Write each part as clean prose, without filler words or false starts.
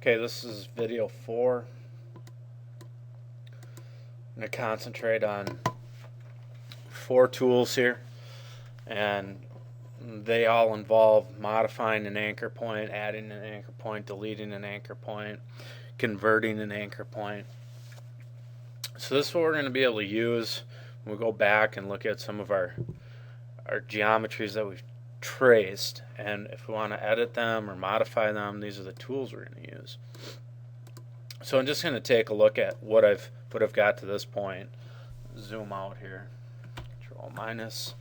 Okay, this is video 4. I'm going to concentrate on 4 tools here, and they all involve modifying an anchor point, adding an anchor point, deleting an anchor point, converting an anchor point. So this is what we're going to be able to use when we go back and look at some of our geometries that we've traced, and if we want to edit them or modify them, these are the tools we're going to use. So I'm just going to take a look at what I've got to this point. Zoom out here, Control minus,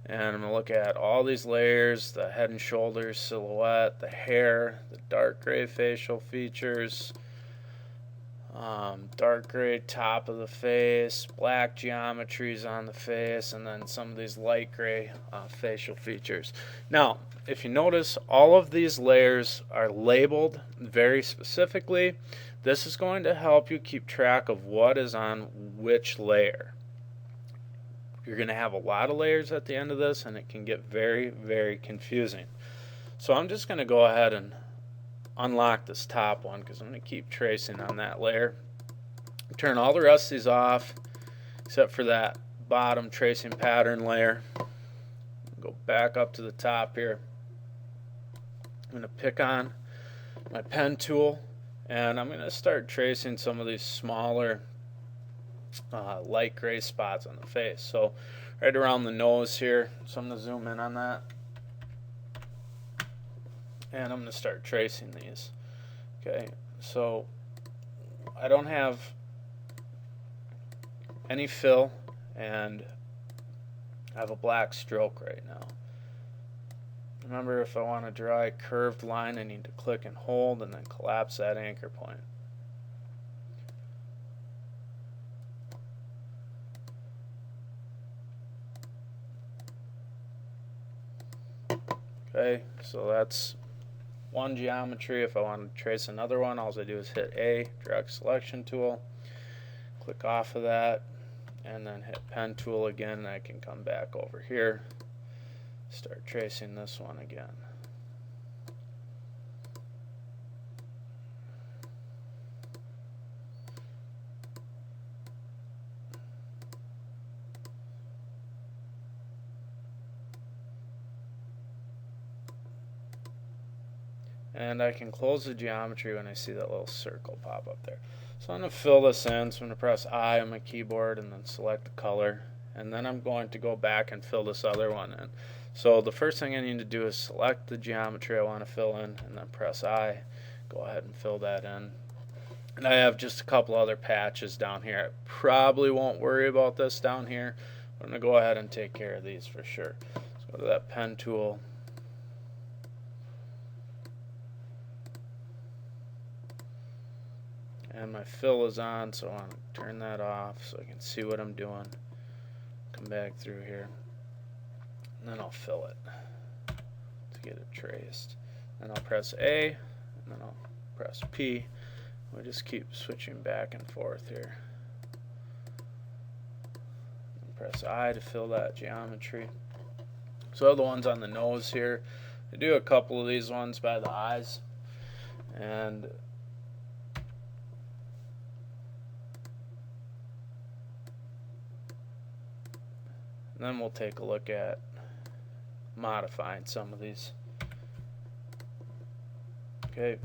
and I'm going to look at all these layers: the head and shoulders, silhouette, the hair, the dark gray facial features, dark gray top of the face, black geometries on the face, and then some of these light gray facial features. Now, if you notice, all of these layers are labeled very specifically. This is going to help you keep track of what is on which layer. You're going to have a lot of layers at the end of this, and it can get very, very confusing. So I'm just going to go ahead and unlock this top one because I'm going to keep tracing on that layer. Turn all the rest of these off except for that bottom tracing pattern layer. Go back up to the top here. I'm going to pick on my pen tool, and I'm going to start tracing some of these smaller light gray spots on the face. So right around the nose here, so I'm going to zoom in on that, and I'm going to start tracing these. Okay, so I don't have any fill, and I have a black stroke right now. Remember, if I want to draw a curved line, I need to click and hold and then collapse that anchor point. Okay, so that's one geometry. If I want to trace another one, all I do is hit A, direct selection tool, click off of that, and then hit pen tool again, and I can come back over here, start tracing this one again. And I can close the geometry when I see that little circle pop up there. So I'm going to fill this in. So I'm going to press I on my keyboard and then select the color. And then I'm going to go back and fill this other one in. So the first thing I need to do is select the geometry I want to fill in and then press I. Go ahead and fill that in. And I have just a couple other patches down here. I probably won't worry about this down here. I'm going to go ahead and take care of these for sure. So go to that pen tool. And my fill is on, so I want to turn that off so I can see what I'm doing. Come back through here, and then I'll fill it to get it traced. Then I'll press A, and then I'll press P. We just keep switching back and forth here. And press I to fill that geometry. So the ones on the nose here, I do a couple of these ones by the eyes, and then we'll take a look at modifying some of these. Okay.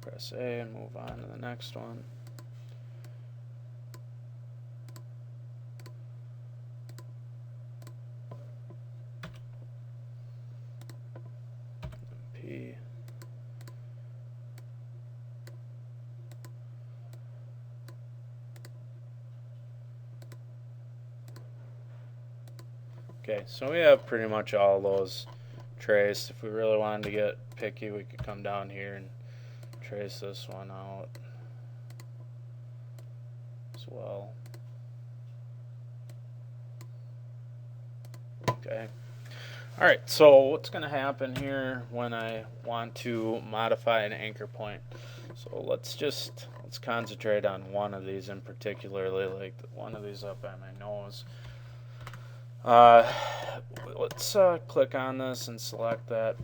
Press A and move on to the next one. P. Okay, so we have pretty much all those traced. If we really wanted to get picky, we could come down here and trace this one out as well. Okay. Alright, so what's going to happen here when I want to modify an anchor point? So let's concentrate on one of these in particularly, like one of these up by my nose. Let's click on this and select that.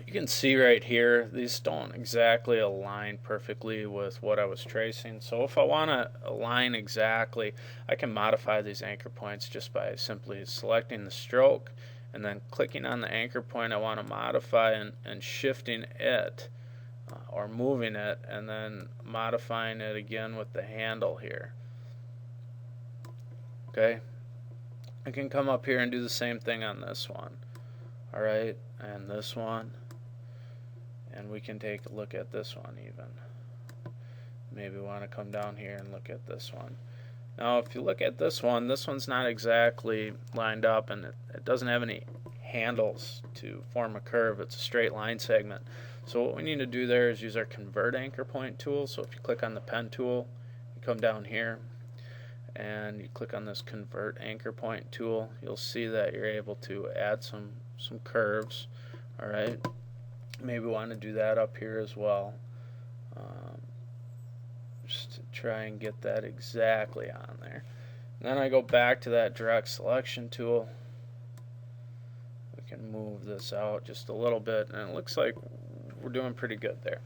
You can see right here, these don't exactly align perfectly with what I was tracing. So if I want to align exactly, I can modify these anchor points just by simply selecting the stroke and then clicking on the anchor point I want to modify and shifting it or moving it and then modifying it again with the handle here. Okay, I can come up here and do the same thing on this one. Alright, and this one. And we can take a look at this one even. Maybe we want to come down here and look at this one. Now if you look at this one's not exactly lined up, and it doesn't have any handles to form a curve. It's a straight line segment. So what we need to do there is use our convert anchor point tool. So if you click on the pen tool, you come down here and you click on this convert anchor point tool, you'll see that you're able to add some curves. Alright, maybe want to do that up here as well, just to try and get that exactly on there. And then I go back to that direct selection tool. We can move this out just a little bit, and it looks like we're doing pretty good there.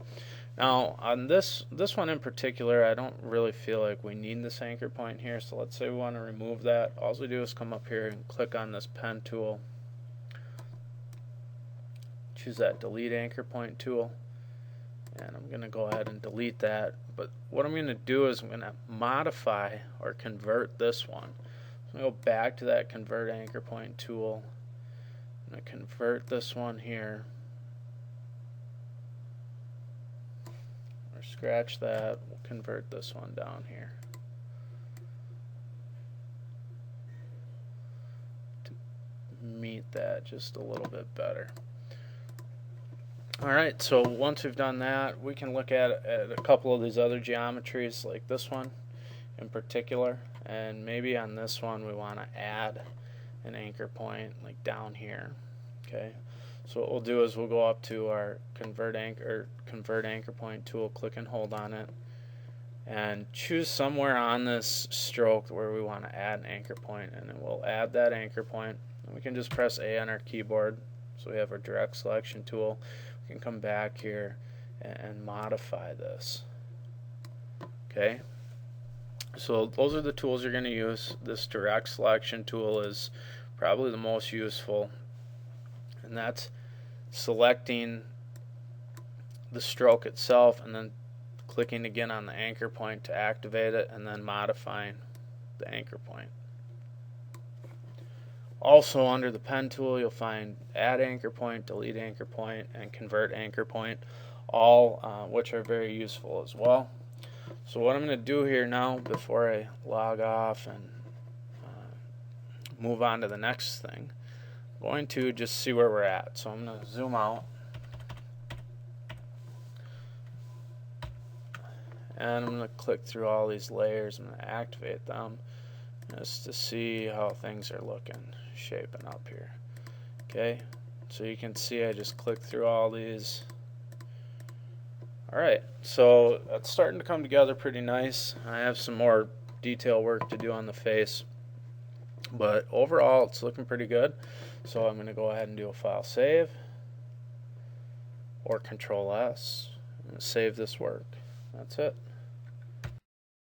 Now on this one in particular, I don't really feel like we need this anchor point here, so let's say we want to remove that. All we do is come up here and click on this pen tool, choose that delete anchor point tool, and I'm going to go ahead and delete that. But what I'm going to do is I'm going to modify or convert this one. So I'm going to go back to that convert anchor point tool. I'm going to convert this one here, or scratch that. We'll convert this one down here to meet that just a little bit better. Alright, so once we've done that, we can look at a couple of these other geometries, like this one in particular, and maybe on this one we want to add an anchor point like down here. Okay, so what we'll do is we'll go up to our convert anchor point tool, click and hold on it, and choose somewhere on this stroke where we want to add an anchor point, and then we'll add that anchor point, and we can just press A on our keyboard. So we have our direct selection tool. We can come back here and modify this. Okay, so those are the tools you're going to use. This direct selection tool is probably the most useful, and that's selecting the stroke itself and then clicking again on the anchor point to activate it, and then modifying the anchor point. Also under the pen tool you'll find add anchor point, delete anchor point, and convert anchor point, all which are very useful as well. So what I'm going to do here now before I log off and move on to the next thing, I'm going to just see where we're at. So I'm going to zoom out, and I'm going to click through all these layers. I'm going to activate them just to see how things are looking, shaping up here. Okay, so you can see I just clicked through all these. Alright, so it's starting to come together pretty nice. I have some more detail work to do on the face, but overall it's looking pretty good. So I'm going to go ahead and do a file save, or Control S, and save this work. That's it.